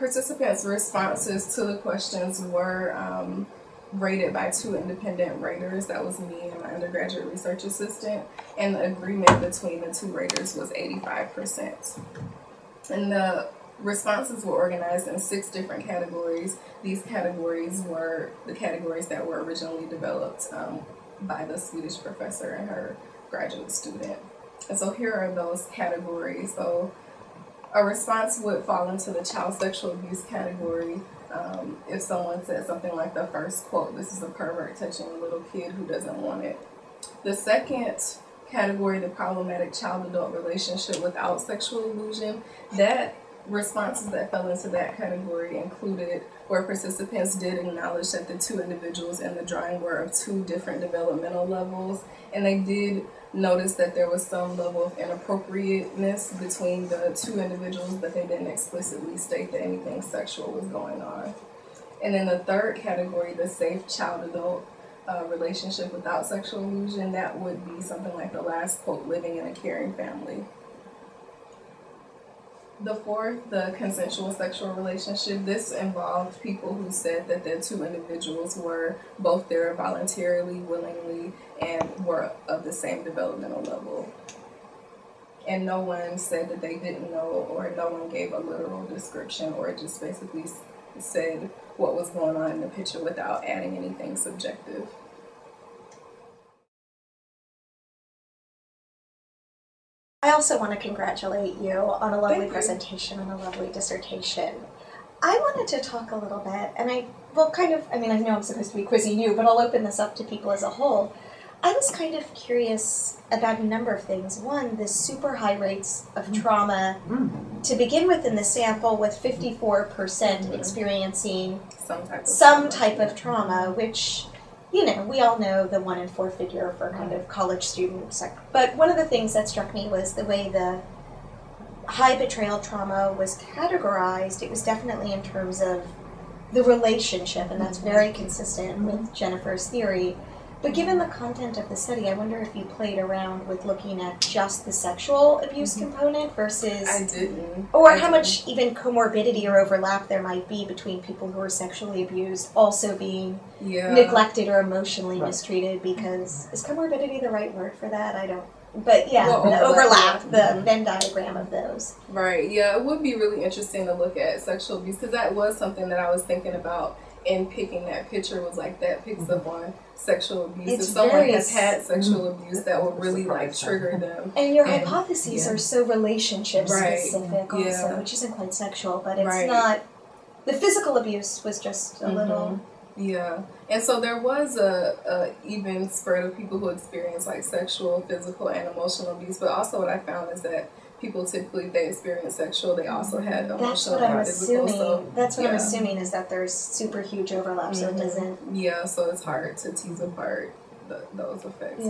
participants' responses to the questions were rated by 2 independent raters. That was me and my undergraduate research assistant, and the agreement between the 2 raters was 85%. And the responses were organized in 6 different categories. These categories were the categories that were originally developed by the Swedish professor and her graduate student. And so here are those categories. So a response would fall into the child sexual abuse category. If someone said something like the first quote, "This is a pervert touching a little kid who doesn't want it." The second category, the problematic child-adult relationship without sexual illusion, that responses that fell into that category included where participants did acknowledge that the 2 individuals in the drawing were of 2 different developmental levels, and they did notice that there was some level of inappropriateness between the 2 individuals, but they didn't explicitly state that anything sexual was going on. And then the third category, the safe child-adult relationship without sexual illusion, that would be something like the last quote, "living in a caring family." The fourth, the consensual sexual relationship, this involved people who said that the 2 individuals were both there voluntarily, willingly, and were of the same developmental level. And no one said that they didn't know, or no one gave a literal description, or just basically said what was going on in the picture without adding anything subjective. I also want to congratulate you on a lovely Thank you. presentation and a lovely dissertation. I wanted to talk a little bit, and I know I'm supposed to be quizzing you, but I'll open this up to people as a whole. I was kind of curious about a number of things. One, the super high rates of trauma to begin with in the sample, with 54% experiencing some type of trauma, which, we all know the 1 in 4 figure for kind of college students. But one of the things that struck me was the way the high betrayal trauma was categorized. It was definitely in terms of the relationship, and that's very consistent with Jennifer's theory. But given the content of the study, I wonder if you played around with looking at just the sexual abuse component versus... I didn't. Or how much even comorbidity or overlap there might be between people who are sexually abused also being neglected or emotionally mistreated, because... Is comorbidity the right word for that? I don't... But the overlap, the Venn diagram of those. Right, yeah, it would be really interesting to look at sexual abuse, because that was something that I was thinking about in picking that picture, was like that picks up on sexual abuse. It's if someone has had sexual abuse, that would really trigger them. And your hypotheses are so relationship specific also, which isn't quite sexual, but it's not... The physical abuse was just a little... Yeah, and so there was a even spread of people who experienced like sexual, physical, and emotional abuse, but also what I found is that people typically, if they experience sexual, they also had emotional and physical. That's what I'm assuming, is that there's super huge overlap, so it doesn't... Yeah, so it's hard to tease apart those effects,